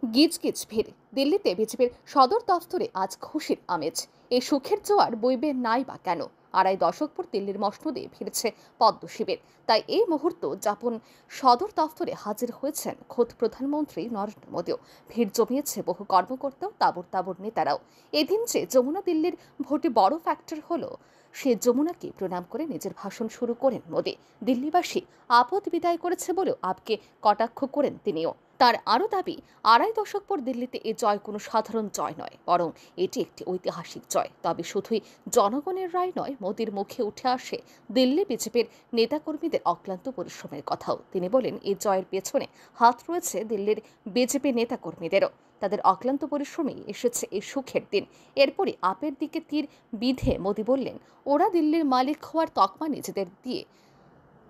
গিজগিজ ভিড় দিল্লিতে বিজেপির সদর দফতরে আজ খুশির আমেজ। এই সুখের জোয়ার বইবে নাই বা কেন? আড়াই দশক পর দিল্লির মসনদে ফিরছে পদ্ম শিবির। তাই এই মুহূর্ত যাপন সদর দফতরে হাজির হয়েছেন খোদ প্রধানমন্ত্রী নরেন্দ্র মোদীও। ভিড় জমিয়েছে বহু কর্মকর্তাও, তাবর তাবর নেতারাও। এদিন যে যমুনা দিল্লির ভোটে বড় ফ্যাক্টর হলো, সে যমুনাকে প্রণাম করে নিজের ভাষণ শুরু করেন মোদী। দিল্লিবাসী আপদ বিদায় করেছে বলেও আপকে কটাক্ষ করেন তিনিও। তার আরও দাবি, আড়াই দশক পর দিল্লিতে এ জয় কোনো সাধারণ জয় নয়, বরং এটি একটি ঐতিহাসিক জয়। তবে শুধুই জনগণের রায় নয়, মোদির মুখে উঠে আসে দিল্লি বিজেপির নেতাকর্মীদের অক্লান্ত পরিশ্রমের কথাও। তিনি বলেন, এই জয়ের পেছনে হাত রয়েছে দিল্লির বিজেপি নেতাকর্মীদেরও। তাদের অক্লান্ত পরিশ্রমেই এসেছে এই সুখের দিন। এরপরই আপের দিকে তীর বিধে মোদি বললেন, ওরা দিল্লির মালিক হওয়ার তকমা নিজেদের দিয়ে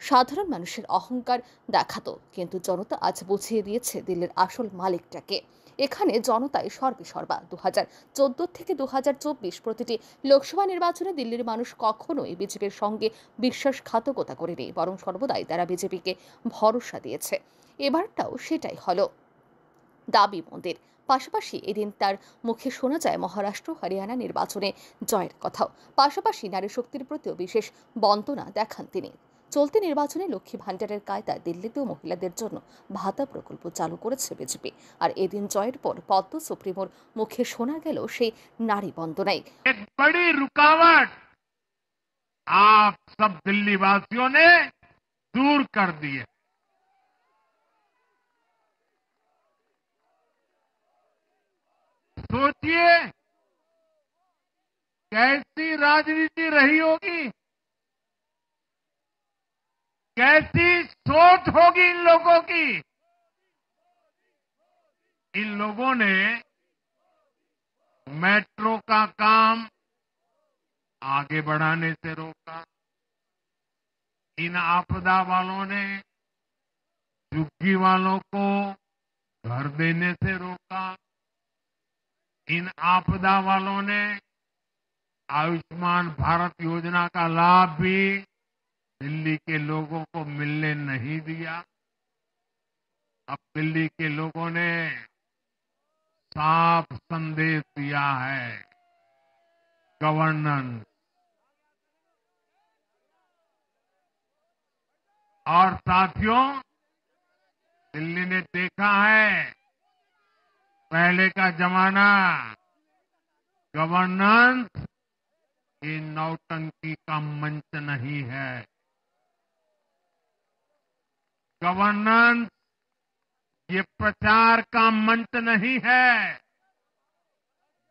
সাধারণ মানুষের অহংকার দেখাতো, কিন্তু জনতা আজ বুঝিয়ে দিয়েছে দিল্লির আসল মালিকটাকে। এখানে জনতাই সর্বেসর্বা। 2014 থেকে 2024 প্রতিটি লোকসভা নির্বাচনে দিল্লির মানুষ কখনোই বিজেপির সঙ্গে বিশ্বাসঘাতকতা করেনি, বরং সর্বদাই তারা বিজেপিকে ভরসা দিয়েছে। এবারটাও সেটাই হলো দাবি মোদির। পাশাপাশি এদিন তার মুখে শোনা যায় মহারাষ্ট্র হরিয়ানা নির্বাচনে জয়ের কথাও। পাশাপাশি নারী শক্তির প্রতিও বিশেষ বন্দনা দেখান তিনি। চলতি নির্বাচনে লক্ষ্মী ভান্ডারের কায়দায় দিল্লিতেও মহিলাদের জন্য ভাতা প্রকল্প চালু করেছে বিজেপি। আর এদিন জয়ের পর পদ্ম সুপ্রিমোর মুখে শোনা গেল সেই নারী বন্দনাই। एक बड़ी रुकावट आप सब दिल्ली वासियों ने दूर कर दी है। सोचिए कैसी राजनीति रही होगी, कैसी सोच होगी इन लोगों की। इन लोगों ने मेट्रो का काम आगे बढ़ाने से रोका। इन आपदा वालों ने झुग्गी वालों को घर देने से रोका। इन आपदा वालों ने आयुष्मान भारत योजना का लाभ भी दिल्ली के लोगों को मिलने नहीं दिया। अब दिल्ली के लोगों ने साफ संदेश दिया है, गवर्नेंस। और साथियों, दिल्ली ने देखा है पहले का जमाना, गवर्नेंस ये नौटंकी का मंच नहीं है। गवर्नेंस ये प्रचार का मंच नहीं है।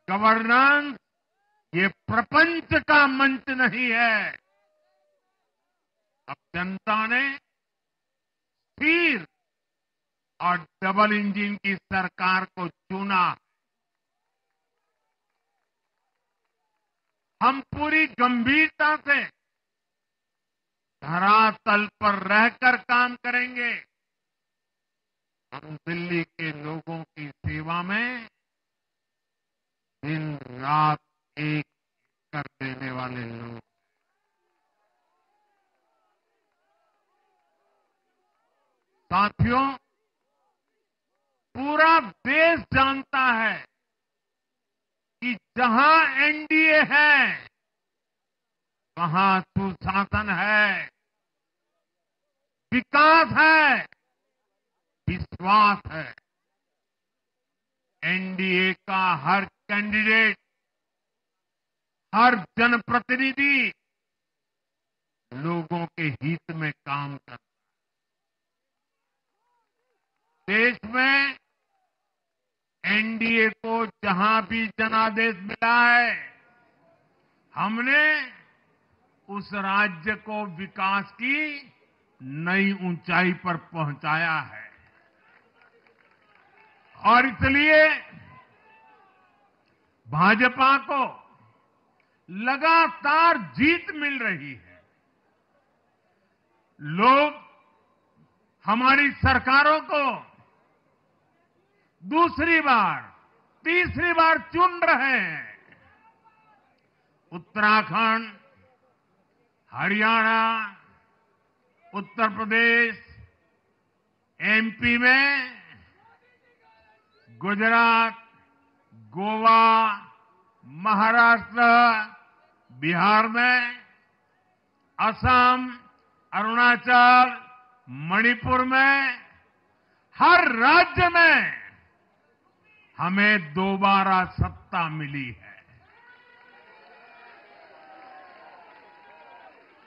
गवर्नेंस ये प्रपंच का मंच नहीं है। अब जनता ने स्थिर और डबल इंजन की सरकार को चुना। हम पूरी गंभीरता से धरातल पर रहकर काम करेंगे। हम दिल्ली के लोगों की सेवा में दिन रात एक कर देने वाले लोग। साथियों, पूरा देश जानता है कि जहां एनडीए है वहां सुशासन है, विकास है, विश्वास है। एनडीए का हर कैंडिडेट, हर जनप्रतिनिधि लोगों के हित में काम करता है। देश में एनडीए को जहां भी जनादेश मिला है, हमने उस राज्य को विकास की नई ऊंचाई पर पहुंचाया है। और इसलिए भाजपा को लगातार जीत मिल रही है। लोग हमारी सरकारों को दूसरी बार, तीसरी बार चुन रहे हैं। उत्तराखंड, हरियाणा, उत्तर प्रदेश, एमपी में गुजरात, गोवा, महाराष्ट्र, बिहार में, असम, अरुणाचल, मणिपुर में, हर राज्य में हमें दोबारा सत्ता मिली है।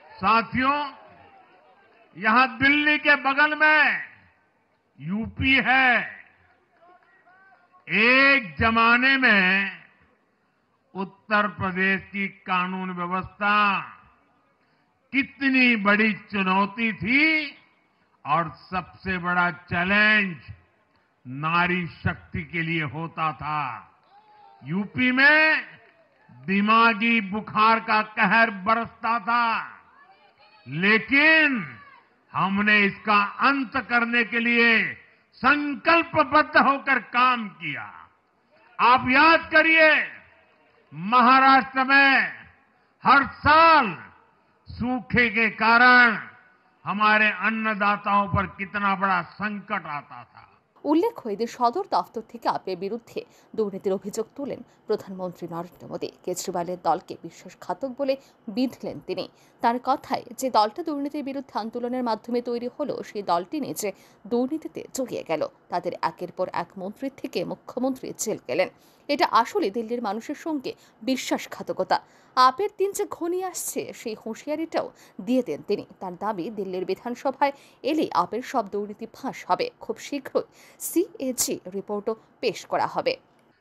साथियों, यहां दिल्ली के बगल में यूपी है। एक जमाने में उत्तर प्रदेश की कानून व्यवस्था कितनी बड़ी चुनौती थी और सबसे बड़ा चैलेंज नारी शक्ति के लिए होता था। यूपी में दिमागी बुखार का कहर बरसता था, लेकिन हमने इसका अंत करने के लिए संकल्पबद्ध होकर काम किया। आप याद करिए, महाराष्ट्र में हर साल सूखे के कारण हमारे अन्नदाताओं पर कितना बड़ा संकट आता था। উল্লেখ্য, এদের সদর দফতর থেকে আপের বিরুদ্ধে দুর্নীতির অভিযোগ তোলেন প্রধানমন্ত্রী নরেন্দ্র মোদী। কেজরিওয়ালের দলকে বিশ্বাসঘাতক বলে বিঁধলেন তিনি। তার কথায়, যে দলটা দুর্নীতির বিরুদ্ধে আন্দোলনের মাধ্যমে তৈরি হলো, সেই দলটি নিজে দুর্নীতিতে জড়িয়ে গেল। তাদের একের পর এক মন্ত্রীর থেকে মুখ্যমন্ত্রী জেল গেলেন। এটা আসলে দিল্লির মানুষের সঙ্গে বিশ্বাসঘাতকতা। আপের দিন যে ঘনিয়ে আসছে, সেই হুঁশিয়ারিটাও দিয়ে দেন তিনি। তার দাবি, দিল্লির বিধানসভায় এলেই আপের সব দুর্নীতি ফাঁস হবে। খুব শীঘ্রই সিএজি रिपोर्टों पेश करा হবে।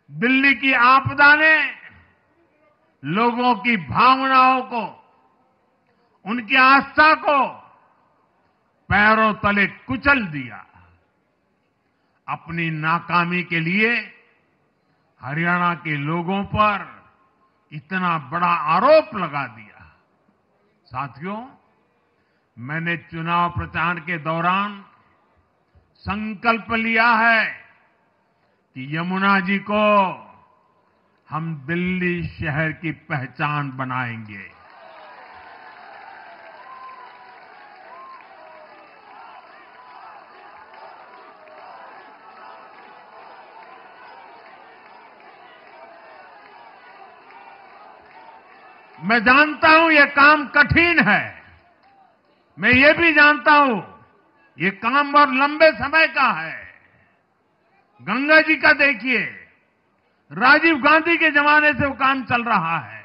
दिल्ली की आपदा ने लोगों की भावनाओं को, उनकी आस्था को पैरों तले कुचल दिया। अपनी नाकामी के लिए हरियाणा के लोगों पर इतना बड़ा आरोप लगा दिया। साथियों, मैंने चुनाव प्रचार के दौरान संकल्प लिया है कि यमुना जी को हम दिल्ली शहर की पहचान बनाएंगे। मैं जानता हूं ये काम कठिन है। मैं ये भी जानता हूं ये काम बहुत लंबे समय का है। गंगा जी का देखिए, राजीव गांधी के जमाने से वो काम चल रहा है।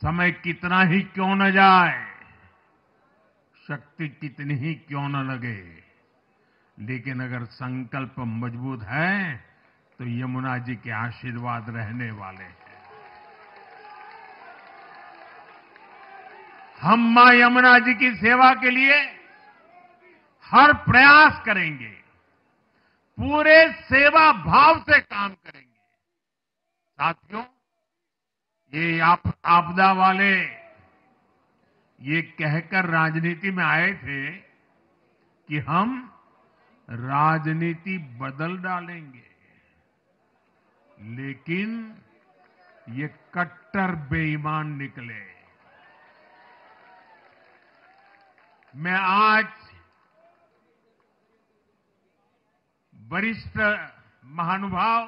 समय कितना ही क्यों न जाए, शक्ति कितनी ही क्यों न लगे, लेकिन अगर संकल्प मजबूत है तो यमुना जी के आशीर्वाद रहने वाले हैं। हम मां यमुना जी की सेवा के लिए हर प्रयास करेंगे, पूरे सेवा भाव से काम करेंगे। साथियों, ये आपदा वाले ये कहकर राजनीति में आए थे कि हम राजनीति बदल डालेंगे, लेकिन ये कट्टर बेईमान निकले। मैं आज वरिष्ठ महानुभाव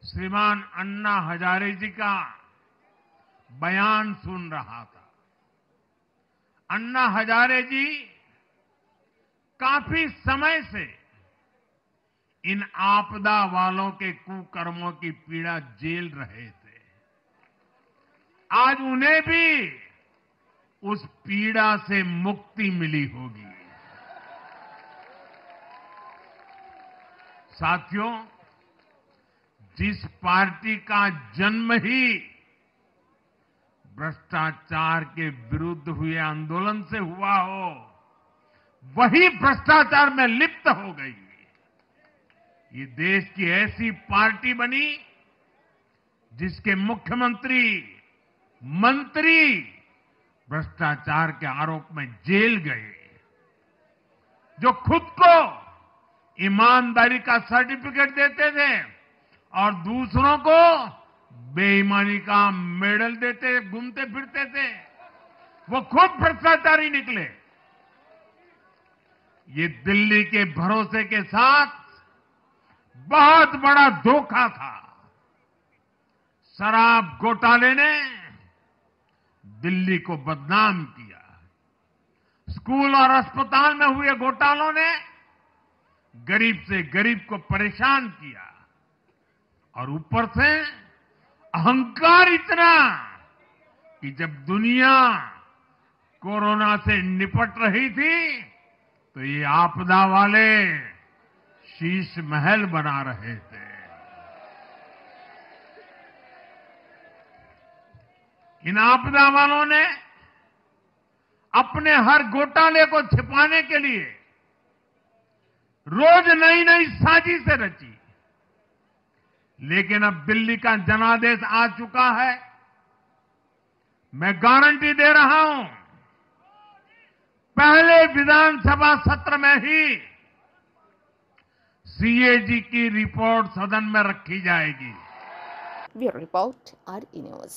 श्रीमान अन्ना हजारे जी का बयान सुन रहा था। अन्ना हजारे जी काफी समय से इन आपदा वालों के कुकर्मों की पीड़ा झेल रहे थे। आज उन्हें भी उस पीड़ा से मुक्ति मिली होगी। साथियों, जिस पार्टी का जन्म ही भ्रष्टाचार के विरुद्ध हुए आंदोलन से हुआ हो, वही भ्रष्टाचार में लिप्त हो गई। ये देश की ऐसी पार्टी बनी जिसके मुख्यमंत्री, मंत्री भ्रष्टाचार के आरोप में जेल गए, जो खुद को ईमानदारी का सर्टिफिकेट देते थे और दूसरों को बेईमानी का मेडल देते घूमते फिरते थे, वो खुद भ्रष्टाचारी निकले। ये दिल्ली के भरोसे के साथ बहुत बड़ा धोखा था। शराब घोटाले ने दिल्ली को बदनाम किया। स्कूल और अस्पताल में हुए घोटालों ने गरीब से गरीब को परेशान किया और ऊपर से अहंकार इतना कि जब दुनिया कोरोना से निपट रही थी तो ये आपदा वाले शीश महल बना रहे थे। इन आपदा वालों ने अपने हर घोटाले को छिपाने के लिए रोज नई नई साजिशें रची। लेकिन अब दिल्ली का जनादेश आ चुका है। मैं गारंटी दे रहा हूं, पहले विधानसभा सत्र में ही सीएजी की रिपोर्ट सदन में रखी जाएगी। Bureau report RE news.